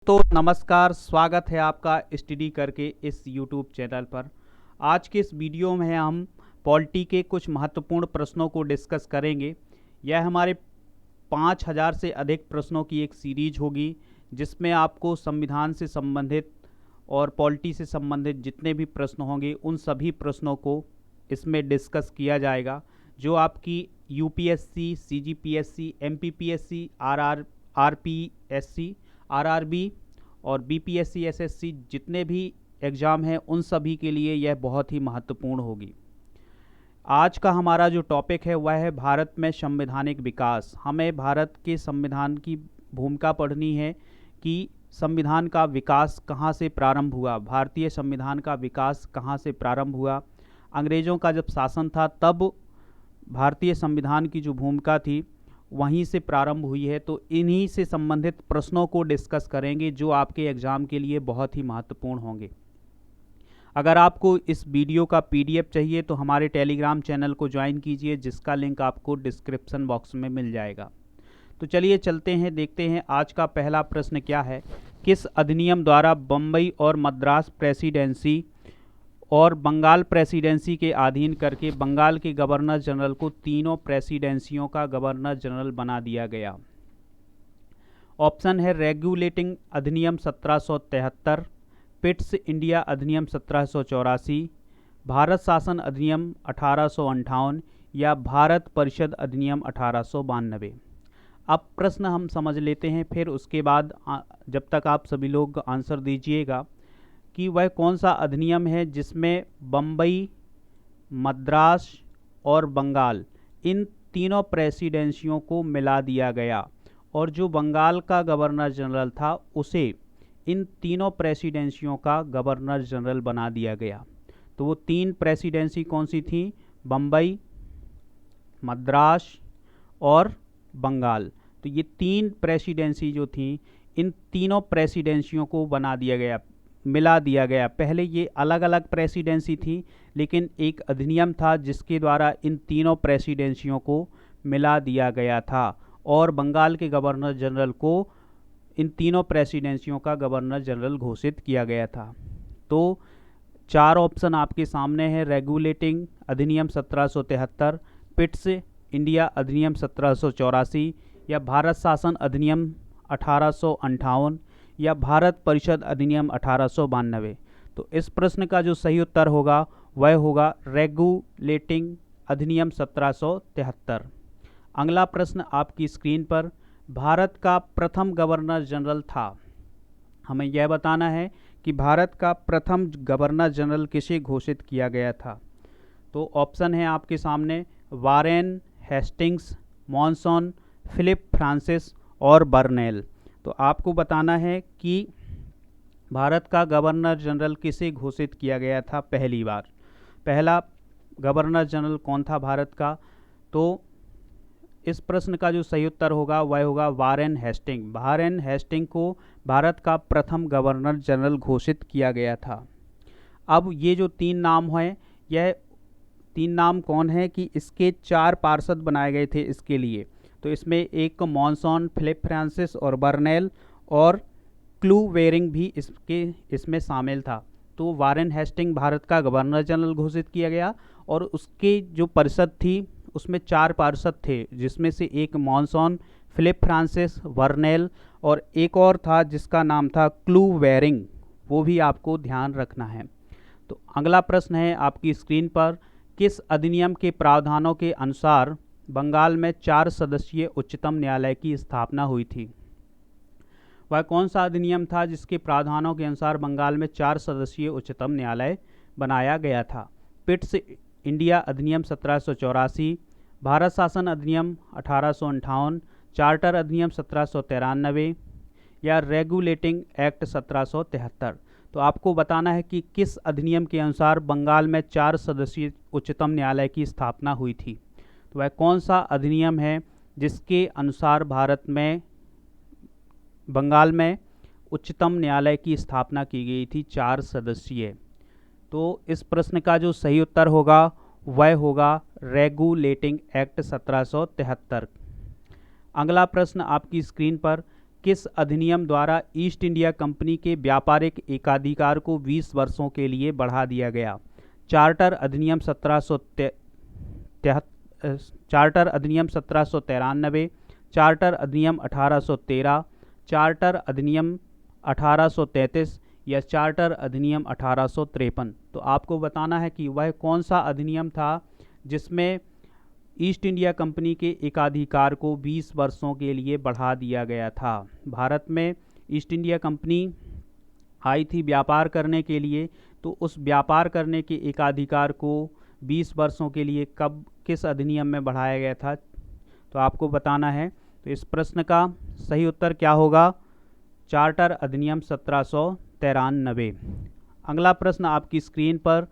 दोस्तों नमस्कार, स्वागत है आपका स्टडी करके इस यूट्यूब चैनल पर। आज के इस वीडियो में हम पॉलिटी के कुछ महत्वपूर्ण प्रश्नों को डिस्कस करेंगे। यह हमारे 5000 से अधिक प्रश्नों की एक सीरीज होगी, जिसमें आपको संविधान से संबंधित और पॉलिटी से संबंधित जितने भी प्रश्न होंगे उन सभी प्रश्नों को इसमें डिस्कस किया जाएगा, जो आपकी UPSC, CGPSC, MPPSC, RPSC, RRB और बीपीएससी, एसएससी जितने भी एग्ज़ाम हैं उन सभी के लिए यह बहुत ही महत्वपूर्ण होगी। आज का हमारा जो टॉपिक है वह है भारत में संवैधानिक विकास। हमें भारत के संविधान की भूमिका पढ़नी है कि संविधान का विकास कहाँ से प्रारंभ हुआ, भारतीय संविधान का विकास कहाँ से प्रारंभ हुआ। अंग्रेज़ों का जब शासन था तब भारतीय संविधान की जो भूमिका थी वहीं से प्रारंभ हुई है। तो इन्हीं से संबंधित प्रश्नों को डिस्कस करेंगे, जो आपके एग्ज़ाम के लिए बहुत ही महत्वपूर्ण होंगे। अगर आपको इस वीडियो का पीडीएफ चाहिए तो हमारे टेलीग्राम चैनल को ज्वाइन कीजिए, जिसका लिंक आपको डिस्क्रिप्शन बॉक्स में मिल जाएगा। तो चलिए चलते हैं, देखते हैं आज का पहला प्रश्न क्या है। किस अधिनियम द्वारा बम्बई और मद्रास प्रेसिडेंसी और बंगाल प्रेसिडेंसी के अधीन करके बंगाल के गवर्नर जनरल को तीनों प्रेसिडेंसियों का गवर्नर जनरल बना दिया गया? ऑप्शन है रेगुलेटिंग अधिनियम 1773, पिट्स इंडिया अधिनियम 1784, भारत शासन अधिनियम 1858 या भारत परिषद अधिनियम 1892। अब प्रश्न हम समझ लेते हैं, फिर उसके बाद जब तक आप सभी लोग आंसर दीजिएगा कि वह कौन सा अधिनियम है जिसमें बम्बई, मद्रास और बंगाल इन तीनों प्रेसिडेंसियों को मिला दिया गया, और जो बंगाल का गवर्नर जनरल था उसे इन तीनों प्रेसिडेंसियों का गवर्नर जनरल बना दिया गया। तो वो तीन प्रेसिडेंसी कौन सी थी? बम्बई, मद्रास और बंगाल। तो ये तीन प्रेसिडेंसी जो थी, इन तीनों प्रेसिडेंसियों को बना दिया गया, मिला दिया गया। पहले ये अलग अलग प्रेसिडेंसी थी, लेकिन एक अधिनियम था जिसके द्वारा इन तीनों प्रेसिडेंसियों को मिला दिया गया था, और बंगाल के गवर्नर जनरल को इन तीनों प्रेसिडेंसियों का गवर्नर जनरल घोषित किया गया था। तो चार ऑप्शन आपके सामने है। रेगुलेटिंग अधिनियम 1773, पिट्स इंडिया अधिनियम 1784 या भारत शासन अधिनियम 1858 या भारत परिषद अधिनियम 1892। तो इस प्रश्न का जो सही उत्तर होगा वह होगा रेगुलेटिंग अधिनियम 1773। अगला प्रश्न आपकी स्क्रीन पर, भारत का प्रथम गवर्नर जनरल था। हमें यह बताना है कि भारत का प्रथम गवर्नर जनरल किसे घोषित किया गया था। तो ऑप्शन है आपके सामने Warren Hastings, Monson, Philip Francis और बर्नेल। तो आपको बताना है कि भारत का गवर्नर जनरल किसे घोषित किया गया था पहली बार। पहला गवर्नर जनरल कौन था भारत का? तो इस प्रश्न का जो सही उत्तर होगा वह होगा वारेन हेस्टिंग। वारेन हेस्टिंग को भारत का प्रथम गवर्नर जनरल घोषित किया गया था। अब ये जो तीन नाम हैं, यह तीन नाम कौन है कि इसके चार पार्षद बनाए गए थे इसके लिए। तो इसमें एक मॉनसन, फिलिप फ्रांसिस और बर्नेल और क्लूवेरिंग भी इसमें शामिल था। तो वारेन हेस्टिंग भारत का गवर्नर जनरल घोषित किया गया, और उसके जो परिषद थी उसमें चार पार्षद थे, जिसमें से एक मॉनसन, फिलिप फ्रांसिस, बर्नेल और एक और था जिसका नाम था क्लूवेरिंग। वो भी आपको ध्यान रखना है। तो अगला प्रश्न है आपकी स्क्रीन पर, किस अधिनियम के प्रावधानों के अनुसार बंगाल में 4 सदस्यीय उच्चतम न्यायालय की स्थापना हुई थी? वह कौन सा अधिनियम था जिसके प्रावधानों के अनुसार बंगाल में 4 सदस्यीय उच्चतम न्यायालय बनाया गया था? पिट्स इंडिया अधिनियम 1784, भारत शासन अधिनियम 1858, चार्टर अधिनियम 1793 या रेगुलेटिंग एक्ट 1773। तो आपको बताना है कि किस अधिनियम के अनुसार बंगाल में 4 सदस्यीय उच्चतम न्यायालय की स्थापना हुई थी। तो वह कौन सा अधिनियम है जिसके अनुसार भारत में बंगाल में उच्चतम न्यायालय की स्थापना की गई थी 4 सदस्यीय? तो इस प्रश्न का जो सही उत्तर होगा वह होगा रेगुलेटिंग एक्ट 1773। अगला प्रश्न आपकी स्क्रीन पर, किस अधिनियम द्वारा ईस्ट इंडिया कंपनी के व्यापारिक एकाधिकार को 20 वर्षों के लिए बढ़ा दिया गया? चार्टर अधिनियम 1793, चार्टर अधिनियम 1793, चार्टर अधिनियम 1813, चार्टर अधिनियम 1833 या चार्टर अधिनियम 1853। तो आपको बताना है कि वह कौन सा अधिनियम था जिसमें ईस्ट इंडिया कंपनी के एकाधिकार को 20 वर्षों के लिए बढ़ा दिया गया था। भारत में ईस्ट इंडिया कंपनी आई थी व्यापार करने के लिए, तो उस व्यापार करने के एकाधिकार को 20 वर्षों के लिए कब किस अधिनियम में बढ़ाया गया था, तो आपको बताना है। तो इस प्रश्न का सही उत्तर क्या होगा? चार्टर अधिनियम 1793। अगला प्रश्न आपकी स्क्रीन पर,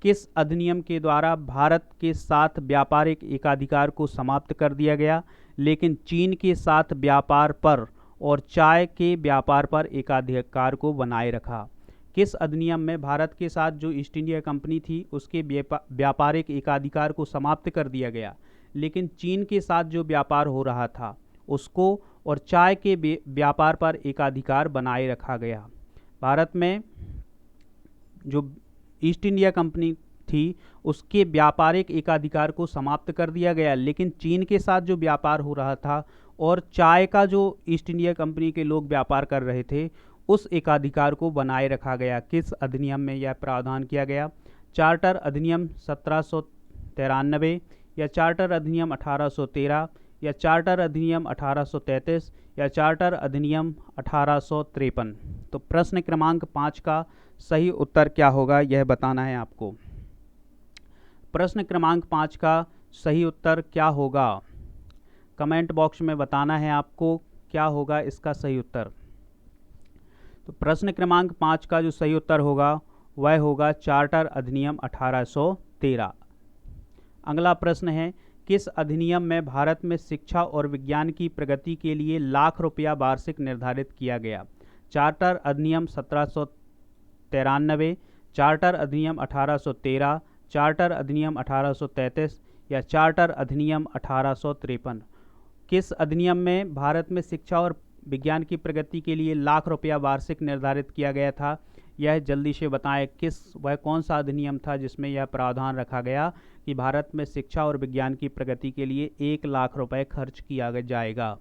किस अधिनियम के द्वारा भारत के साथ व्यापारिक एकाधिकार को समाप्त कर दिया गया लेकिन चीन के साथ व्यापार पर और चाय के व्यापार पर एकाधिकार को बनाए रखा? किस अधिनियम में भारत के साथ जो ईस्ट इंडिया कंपनी थी उसके व्यापारिक एकाधिकार को समाप्त कर दिया गया लेकिन चीन के साथ जो व्यापार हो रहा था उसको और चाय के व्यापार पर एकाधिकार बनाए रखा गया? भारत में जो ईस्ट इंडिया कंपनी थी उसके व्यापारिक एकाधिकार को समाप्त कर दिया गया लेकिन चीन के साथ जो व्यापार हो रहा था और चाय का जो ईस्ट इंडिया कंपनी के लोग व्यापार कर रहे थे उस एकाधिकार को बनाए रखा गया। किस अधिनियम में यह प्रावधान किया गया? चार्टर अधिनियम 1793 या चार्टर अधिनियम 1813 या चार्टर अधिनियम 1833 या चार्टर अधिनियम 1853। तो प्रश्न क्रमांक 5 का सही उत्तर क्या होगा यह बताना है आपको। प्रश्न क्रमांक 5 का सही उत्तर क्या होगा? कमेंट बॉक्स में बताना है आपको क्या होगा इसका सही उत्तर। तो प्रश्न क्रमांक 5 का जो सही उत्तर होगा वह होगा चार्टर अधिनियम 1813। अगला प्रश्न है, किस अधिनियम में भारत में शिक्षा और विज्ञान की प्रगति के लिए लाख रुपया वार्षिक निर्धारित किया गया? चार्टर अधिनियम 1793, चार्टर अधिनियम 1813, चार्टर अधिनियम 1833 या चार्टर अधिनियम 1853। किस अधिनियम में भारत में शिक्षा और विज्ञान की प्रगति के लिए लाख रुपया वार्षिक निर्धारित किया गया था? यह जल्दी से बताएं वह कौन सा अधिनियम था जिसमें यह प्रावधान रखा गया कि भारत में शिक्षा और विज्ञान की प्रगति के लिए 1 लाख रुपए खर्च किया जाएगा?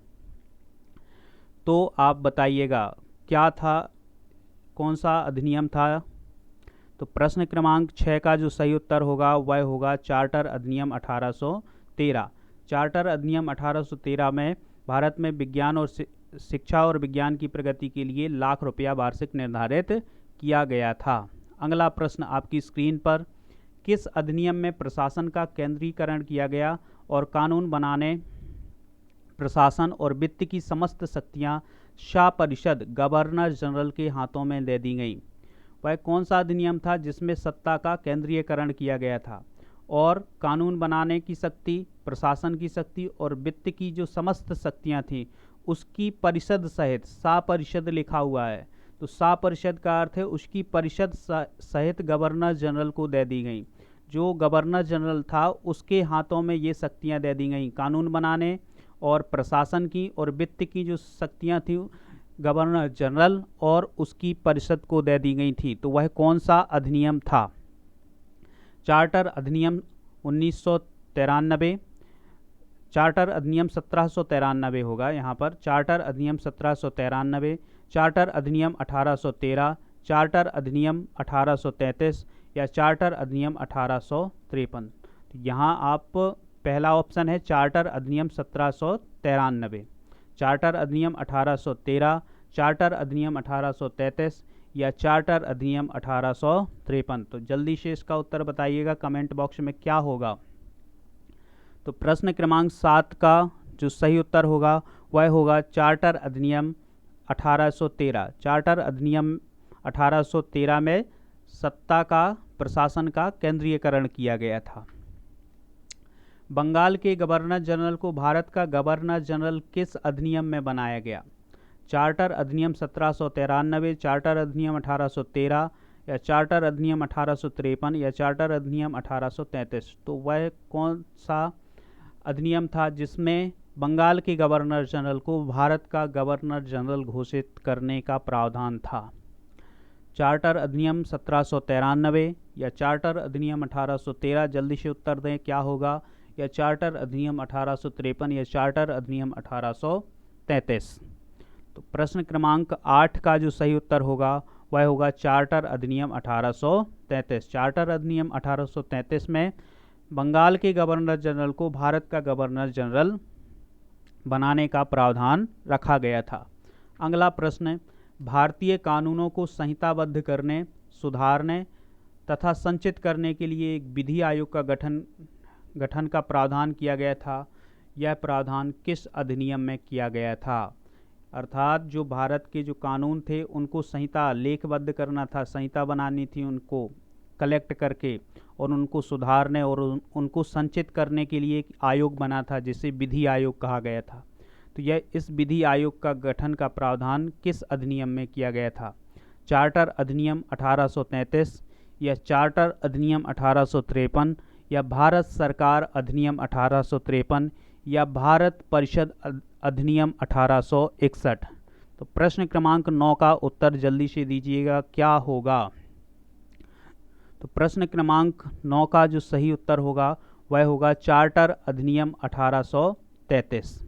तो आप बताइएगा क्या था, कौन सा अधिनियम था? तो प्रश्न क्रमांक 6 का जो सही उत्तर होगा वह होगा चार्टर अधिनियम 1813। चार्टर अधिनियम 1813 में भारत में विज्ञान और शिक्षा और विज्ञान की प्रगति के लिए लाख रुपया वार्षिक निर्धारित किया गया था। अगला प्रश्न आपकी स्क्रीन पर, किस अधिनियम में प्रशासन का केंद्रीकरण किया गया और कानून बनाने, प्रशासन और वित्त की समस्त शक्तियां शाह परिषद गवर्नर जनरल के हाथों में दे दी गई? वह कौन सा अधिनियम था जिसमें सत्ता का केंद्रीयकरण किया गया था और कानून बनाने की शक्ति, प्रशासन की शक्ति और वित्त की जो समस्त शक्तियां थी उसकी परिषद सहित, शाह परिषद लिखा हुआ है तो शाह परिषद का अर्थ है उसकी परिषद सहित गवर्नर जनरल को दे दी गई। जो गवर्नर जनरल था उसके हाथों में ये शक्तियां दे दी गई, कानून बनाने और प्रशासन की और वित्त की जो शक्तियां थी गवर्नर जनरल और उसकी परिषद को दे दी गई थी। तो वह कौन सा अधिनियम था? चार्टर अधिनियम 1993, चार्टर अधिनियम 1793 होगा यहाँ पर, चार्टर अधिनियम 1793, चार्टर अधिनियम 1813, चार्टर अधिनियम 1833 या चार्टर अधिनियम 1853। तो यहाँ आप पहला ऑप्शन है चार्टर अधिनियम 1793, चार्टर अधिनियम 1813, चार्टर अधिनियम 1833 या चार्टर अधिनियम 1853। तो जल्दी से इसका उत्तर बताइएगा कमेंट बॉक्स में क्या होगा। तो प्रश्न क्रमांक 7 का जो सही उत्तर होगा वह होगा चार्टर अधिनियम 1813। चार्टर अधिनियम 1813 में सत्ता का, प्रशासन का केंद्रीयकरण किया गया था। बंगाल के गवर्नर जनरल को भारत का गवर्नर जनरल किस अधिनियम में बनाया गया? चार्टर अधिनियम 1793, चार्टर अधिनियम 1813 या चार्टर अधिनियम 1853 या चार्टर अधिनियम 1833। तो वह कौन सा अधिनियम था जिसमें बंगाल के गवर्नर जनरल को भारत का गवर्नर जनरल घोषित करने का प्रावधान था? चार्टर अधिनियम 1793 या चार्टर अधिनियम 1813? जल्दी से उत्तर दें, क्या होगा? या चार्टर अधिनियम 1853 या चार्टर अधिनियम 1833? तो प्रश्न क्रमांक 8 का जो सही उत्तर होगा वह होगा चार्टर अधिनियम 1833। चार्टर अधिनियम 1833 में बंगाल के गवर्नर जनरल को भारत का गवर्नर जनरल बनाने का प्रावधान रखा गया था। अगला प्रश्न, भारतीय कानूनों को संहिताबद्ध करने, सुधारने तथा संचित करने के लिए एक विधि आयोग का गठन का प्रावधान किया गया था। यह प्रावधान किस अधिनियम में किया गया था? अर्थात जो भारत के जो कानून थे उनको संहिता लेखबद्ध करना था, संहिता बनानी थी, उनको कलेक्ट करके और उनको सुधारने और उनको संचित करने के लिए एक आयोग बना था जिसे विधि आयोग कहा गया था। तो यह इस विधि आयोग का गठन का प्रावधान किस अधिनियम में किया गया था? चार्टर अधिनियम 1833 या चार्टर अधिनियम 1853 या भारत सरकार अधिनियम 1853 या भारत परिषद अधिनियम 1861? तो प्रश्न क्रमांक 9 का उत्तर जल्दी से दीजिएगा, क्या होगा? तो प्रश्न क्रमांक 9 का जो सही उत्तर होगा वह होगा चार्टर अधिनियम 1833।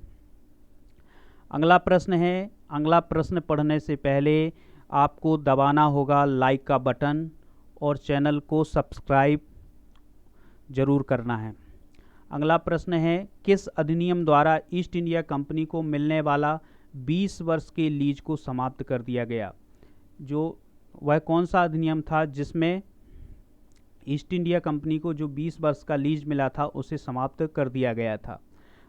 अगला प्रश्न है, अगला प्रश्न पढ़ने से पहले आपको दबाना होगा लाइक का बटन और चैनल को सब्सक्राइब जरूर करना है। अगला प्रश्न है, किस अधिनियम द्वारा ईस्ट इंडिया कंपनी को मिलने वाला 20 वर्ष के लीज को समाप्त कर दिया गया? जो वह कौन सा अधिनियम था जिसमें ईस्ट इंडिया कंपनी को जो 20 वर्ष का लीज मिला था उसे समाप्त कर दिया गया था?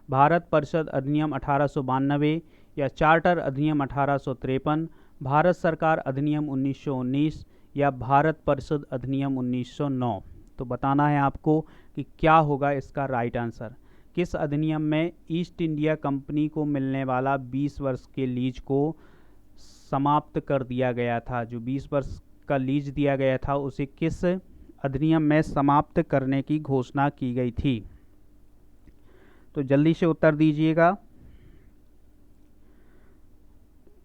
भारत परिषद अधिनियम 1892 या चार्टर अधिनियम 1853, भारत सरकार अधिनियम 1919 या भारत परिषद अधिनियम 1909? तो बताना है आपको कि क्या होगा इसका राइट आंसर। किस अधिनियम में ईस्ट इंडिया कंपनी को मिलने वाला 20 वर्ष के लीज को समाप्त कर दिया गया था? जो 20 वर्ष का लीज दिया गया था उसे किस अधिनियम में समाप्त करने की घोषणा की गई थी? तो जल्दी से उत्तर दीजिएगा।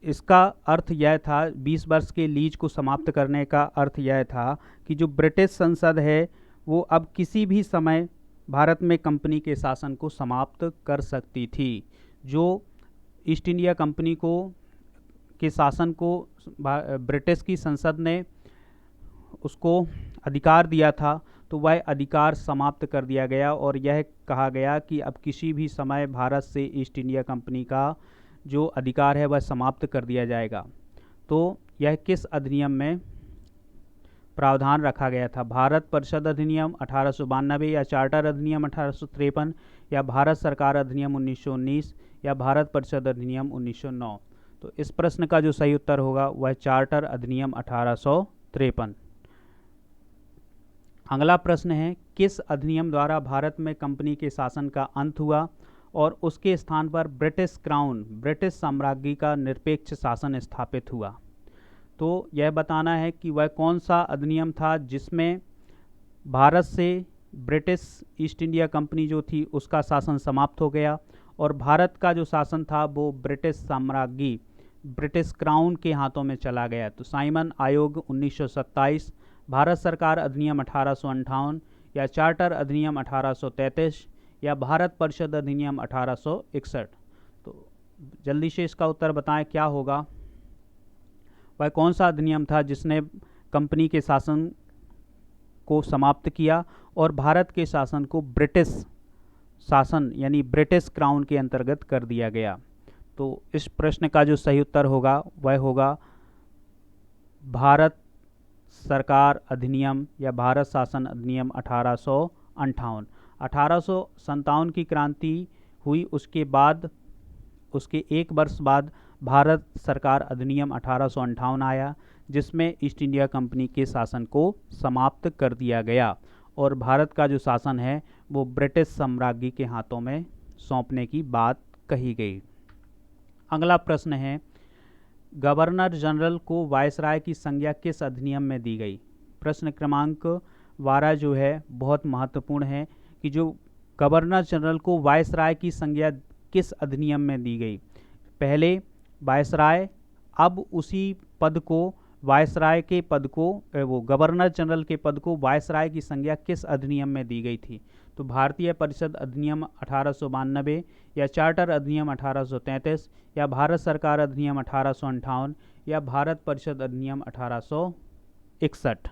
इसका अर्थ यह था, 20 वर्ष के लीज को समाप्त करने का अर्थ यह था कि जो ब्रिटिश संसद है वो अब किसी भी समय भारत में कंपनी के शासन को समाप्त कर सकती थी। जो ईस्ट इंडिया कंपनी को के शासन को ब्रिटिश की संसद ने उसको अधिकार दिया था तो वह अधिकार समाप्त कर दिया गया और यह कहा गया कि अब किसी भी समय भारत से ईस्ट इंडिया कंपनी का जो अधिकार है वह समाप्त कर दिया जाएगा। तो यह किस अधिनियम में प्रावधान रखा गया था? भारत परिषद अधिनियम 1892 या चार्टर अधिनियम 1853 या भारत सरकार अधिनियम 1919 या भारत परिषद अधिनियम 1909? तो इस प्रश्न का जो सही उत्तर होगा वह चार्टर अधिनियम 1853। अगला प्रश्न है, किस अधिनियम द्वारा भारत में कंपनी के शासन का अंत हुआ और उसके स्थान पर ब्रिटिश क्राउन, ब्रिटिश साम्राज्य का निरपेक्ष शासन स्थापित हुआ? तो यह बताना है कि वह कौन सा अधिनियम था जिसमें भारत से ब्रिटिश ईस्ट इंडिया कंपनी जो थी उसका शासन समाप्त हो गया और भारत का जो शासन था वो ब्रिटिश साम्राज्य, ब्रिटिश क्राउन के हाथों में चला गया। तो साइमन आयोग 1927, भारत सरकार अधिनियम 1858 या चार्टर अधिनियम 1833 या भारत परिषद अधिनियम 1861? तो जल्दी से इसका उत्तर बताएं, क्या होगा? वह कौन सा अधिनियम था जिसने कंपनी के शासन को समाप्त किया और भारत के शासन को ब्रिटिश शासन यानी ब्रिटिश क्राउन के अंतर्गत कर दिया गया? तो इस प्रश्न का जो सही उत्तर होगा वह होगा भारत सरकार अधिनियम या भारत शासन अधिनियम 1858। 1857 की क्रांति हुई, उसके बाद उसके एक वर्ष बाद भारत सरकार अधिनियम 1858 आया जिसमें ईस्ट इंडिया कंपनी के शासन को समाप्त कर दिया गया और भारत का जो शासन है वो ब्रिटिश साम्राज्य के हाथों में सौंपने की बात कही गई। अगला प्रश्न है, गवर्नर जनरल को वायसराय की संज्ञा किस अधिनियम में दी गई? प्रश्न क्रमांक 12 जो है बहुत महत्वपूर्ण है कि जो गवर्नर जनरल को वायसराय की संज्ञा किस अधिनियम में दी गई? पहले वायसराय, अब उसी पद को वायसराय के पद को वो गवर्नर जनरल के पद को वायसराय की संज्ञा किस अधिनियम में दी गई थी? तो भारतीय परिषद अधिनियम 1892 या चार्टर अधिनियम 1833 या भारत सरकार अधिनियम 1858 या भारत परिषद अधिनियम 1861।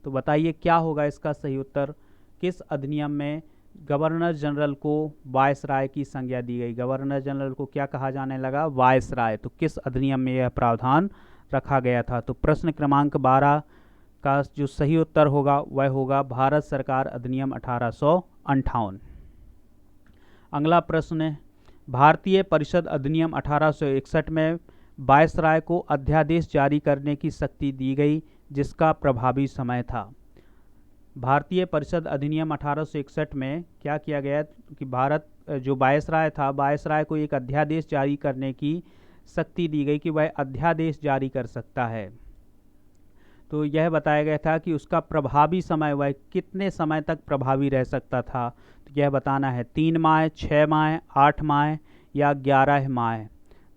तो बताइए क्या होगा इसका सही उत्तर? किस अधिनियम में गवर्नर जनरल को वायसराय की संज्ञा दी गई? गवर्नर जनरल को क्या कहा जाने लगा? वायसराय। तो किस अधिनियम में यह प्रावधान रखा गया था? तो प्रश्न क्रमांक 12 का जो सही उत्तर होगा वह होगा भारत सरकार अधिनियम 1858। अगला प्रश्न है, भारतीय परिषद अधिनियम 1861 में वायसराय को अध्यादेश जारी करने की शक्ति दी गई जिसका प्रभावी समय था। भारतीय परिषद अधिनियम 1861 में क्या किया गया कि भारत जो वायसराय था, वायसराय को एक अध्यादेश जारी करने की शक्ति दी गई कि वह अध्यादेश जारी कर सकता है। तो यह बताया गया था कि उसका प्रभावी समय वह कितने समय तक प्रभावी रह सकता था। तो यह बताना है 3 माह, 6 माह, 8 माह या 11 माह।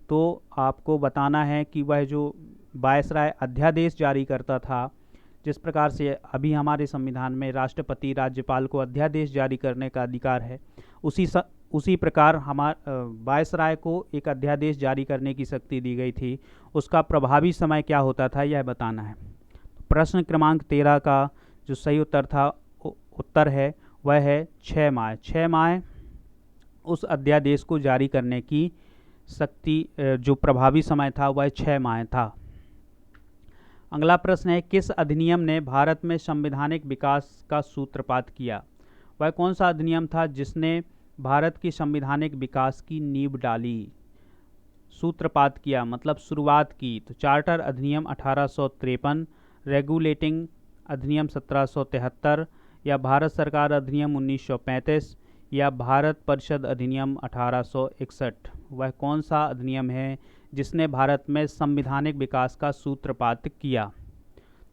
तो आपको बताना है कि वह जो वायसराय अध्यादेश जारी करता था, जिस प्रकार से अभी हमारे संविधान में राष्ट्रपति राज्यपाल को अध्यादेश जारी करने का अधिकार है, उसी प्रकार वायसराय को एक अध्यादेश जारी करने की शक्ति दी गई थी। उसका प्रभावी समय क्या होता था यह बताना है। प्रश्न क्रमांक 13 का जो सही उत्तर है वह है 6 माह। 6 माह उस अध्यादेश को जारी करने की शक्ति, जो प्रभावी समय था वह 6 माह था। अगला प्रश्न है, किस अधिनियम ने भारत में संवैधानिक विकास का सूत्रपात किया? वह कौन सा अधिनियम था जिसने भारत की संवैधानिक विकास की नींव डाली? सूत्रपात किया मतलब शुरुआत की। तो चार्टर अधिनियम 1853, रेगुलेटिंग अधिनियम 1773 या भारत सरकार अधिनियम 1935 या भारत परिषद अधिनियम 1861। वह कौन सा अधिनियम है जिसने भारत में संवैधानिक विकास का सूत्रपात किया?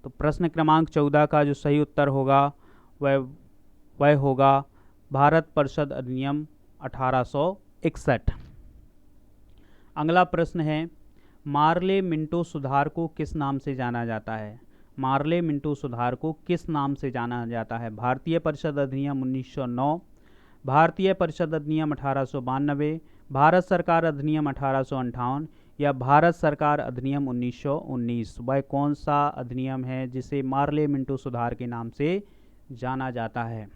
तो प्रश्न क्रमांक 14 का जो सही उत्तर होगा वह होगा भारत परिषद अधिनियम 1861। अगला प्रश्न है, मार्ले मिंटो सुधार को किस नाम से जाना जाता है? मार्ले मिंटो सुधार को किस नाम से जाना जाता है? भारतीय परिषद अधिनियम 1909, भारतीय परिषद अधिनियम 1892, भारत सरकार अधिनियम 1858 या भारत सरकार अधिनियम 1919। वह कौन सा अधिनियम है जिसे मार्ले मिंटो सुधार के नाम से जाना जाता है?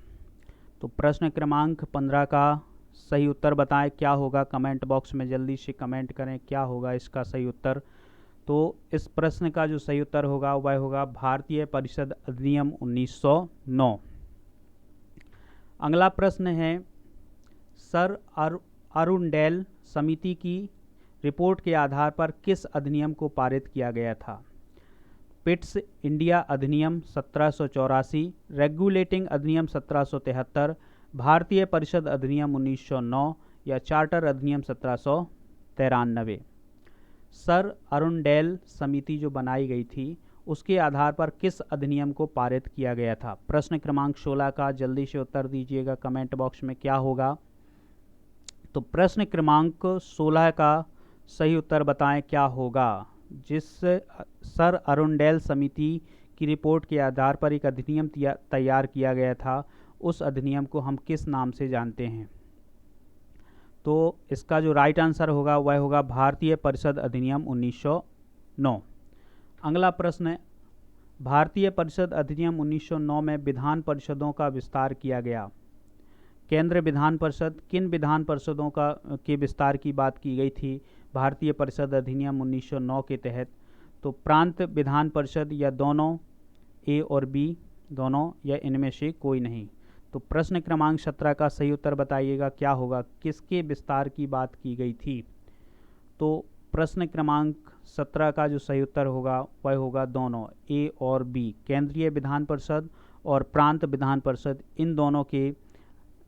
तो प्रश्न क्रमांक 15 का सही उत्तर बताएं क्या होगा? कमेंट बॉक्स में जल्दी से कमेंट करें क्या होगा इसका सही उत्तर। तो इस प्रश्न का जो सही उत्तर होगा वह होगा भारतीय परिषद अधिनियम 1909। अगला प्रश्न है, सर अरुंडेल समिति की रिपोर्ट के आधार पर किस अधिनियम को पारित किया गया था? पिट्स इंडिया अधिनियम 1784, रेगुलेटिंग अधिनियम 1773, भारतीय परिषद अधिनियम 1909 या चार्टर अधिनियम 1793। सर अरुंडेल समिति जो बनाई गई थी उसके आधार पर किस अधिनियम को पारित किया गया था? प्रश्न क्रमांक 16 का जल्दी से उत्तर दीजिएगा कमेंट बॉक्स में क्या होगा। तो प्रश्न क्रमांक 16 का सही उत्तर बताएं क्या होगा? जिस सर अरुंडेल समिति की रिपोर्ट के आधार पर एक अधिनियम तैयार किया गया था, उस अधिनियम को हम किस नाम से जानते हैं? तो इसका जो राइट आंसर होगा वह होगा भारतीय परिषद अधिनियम 1909। अगला प्रश्न है, भारतीय परिषद अधिनियम 1909 में विधान परिषदों का विस्तार किया गया। केंद्र विधान परिषद, किन विधान परिषदों के विस्तार की बात की गई थी भारतीय परिषद अधिनियम 1909 के तहत? तो प्रांत विधान परिषद या दोनों, ए और बी दोनों, या इनमें से कोई नहीं। तो प्रश्न क्रमांक 17 का सही उत्तर बताइएगा क्या होगा? किसके विस्तार की बात की गई थी? तो प्रश्न क्रमांक 17 का जो सही उत्तर होगा वह होगा दोनों, ए और बी, केंद्रीय विधान परिषद और प्रांत विधान परिषद, इन दोनों के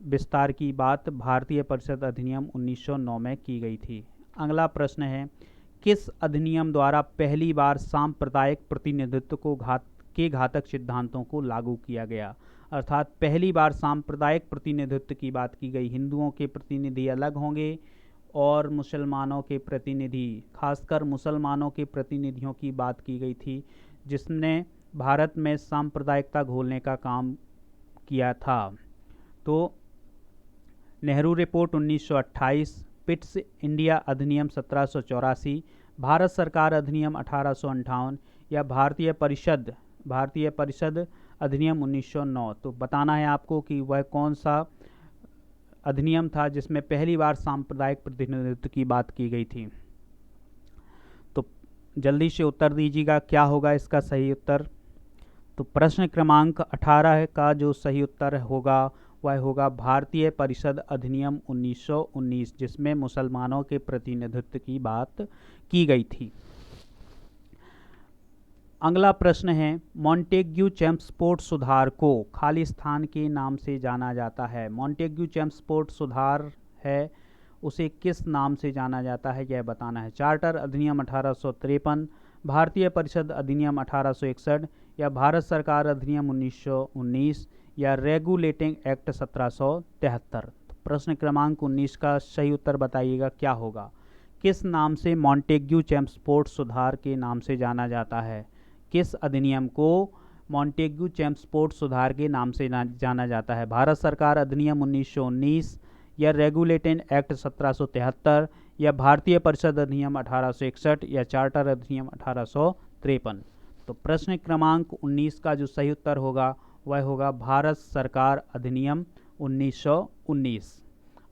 विस्तार की बात भारतीय परिषद अधिनियम 1909 में की गई थी। अगला प्रश्न है, किस अधिनियम द्वारा पहली बार सांप्रदायिक प्रतिनिधित्व के घातक सिद्धांतों को लागू किया गया? अर्थात पहली बार सांप्रदायिक प्रतिनिधित्व की बात की गई। हिंदुओं के प्रतिनिधि अलग होंगे और मुसलमानों के प्रतिनिधि, खासकर मुसलमानों के प्रतिनिधियों की बात की गई थी, जिसने भारत में सांप्रदायिकता घोलने का काम किया था। तो नेहरू रिपोर्ट 1928, पिट्स इंडिया अधिनियम 1784, भारत सरकार अधिनियम 1858 या भारतीय परिषद अधिनियम 1909। तो बताना है आपको कि वह कौन सा अधिनियम था जिसमें पहली बार सांप्रदायिक प्रतिनिधित्व की बात की गई थी। तो जल्दी से उत्तर दीजिएगा, क्या होगा इसका सही उत्तर। तो प्रश्न क्रमांक 18 का जो सही उत्तर होगा वह होगा भारतीय परिषद अधिनियम 1919, जिसमें मुसलमानों के प्रतिनिधित्व की बात की गई थी। अगला प्रश्न है, मॉन्टेग्यू चेम्स्फोर्ड सुधार को खालिस्तान के नाम से जाना जाता है। मॉन्टेग्यू चेम्स्फोर्ड सुधार है, उसे किस नाम से जाना जाता है यह बताना है। चार्टर अधिनियम 1853, भारतीय परिषद अधिनियम 1861 या भारत सरकार अधिनियम 1919 या रेगुलेटिंग एक्ट 1773। प्रश्न क्रमांक 19 का सही उत्तर बताइएगा, क्या होगा। किस नाम से मॉन्टेग्यू चेम्स्फोर्ड सुधार के नाम से जाना जाता है। किस अधिनियम को मॉन्टेग्यू चेम्स्फोर्ड सुधार के नाम से जाना जाता है। भारत सरकार अधिनियम 1919 या रेगुलेटिंग एक्ट 1773 या भारतीय परिषद अधिनियम 1861 या चार्टर अधिनियम 1853। तो प्रश्न क्रमांक 19 का जो सही उत्तर होगा वह होगा भारत सरकार अधिनियम 1919।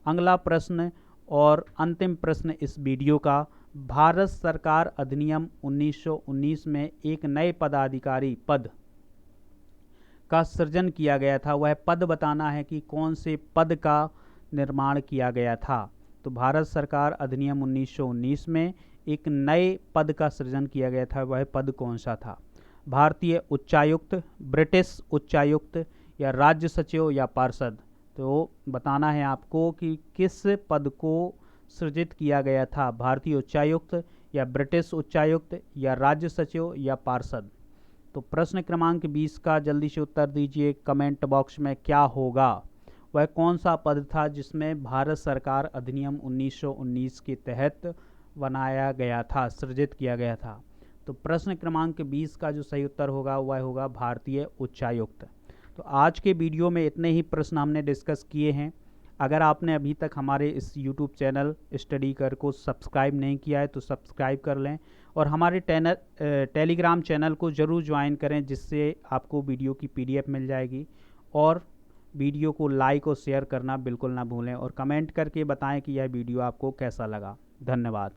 अगला प्रश्न और अंतिम प्रश्न इस वीडियो का, भारत सरकार अधिनियम 1919 में एक नए पदाधिकारी पद का सृजन किया गया था। वह पद बताना है कि कौन से पद का निर्माण किया गया था। तो भारत सरकार अधिनियम 1919 में एक नए पद का सृजन किया गया था, वह पद कौन सा था। भारतीय उच्चायुक्त, ब्रिटिश उच्चायुक्त या राज्य सचिव या पार्षद। तो बताना है आपको कि किस पद को सृजित किया गया था, भारतीय उच्चायुक्त या ब्रिटिश उच्चायुक्त या राज्य सचिव या पार्षद। तो प्रश्न क्रमांक 20 का जल्दी से उत्तर दीजिए कमेंट बॉक्स में, क्या होगा। वह कौन सा पद था जिसमें भारत सरकार अधिनियम 1919 के तहत बनाया गया था, सृजित किया गया था। तो प्रश्न क्रमांक 20 का जो सही उत्तर होगा वह होगा भारतीय उच्चायुक्त। तो आज के वीडियो में इतने ही प्रश्न हमने डिस्कस किए हैं। अगर आपने अभी तक हमारे इस YouTube चैनल स्टडी कर को सब्सक्राइब नहीं किया है तो सब्सक्राइब कर लें और हमारे टेलीग्राम चैनल को ज़रूर ज्वाइन करें, जिससे आपको वीडियो की PDF मिल जाएगी। और वीडियो को लाइक और शेयर करना बिल्कुल ना भूलें और कमेंट करके बताएं कि यह वीडियो आपको कैसा लगा। धन्यवाद।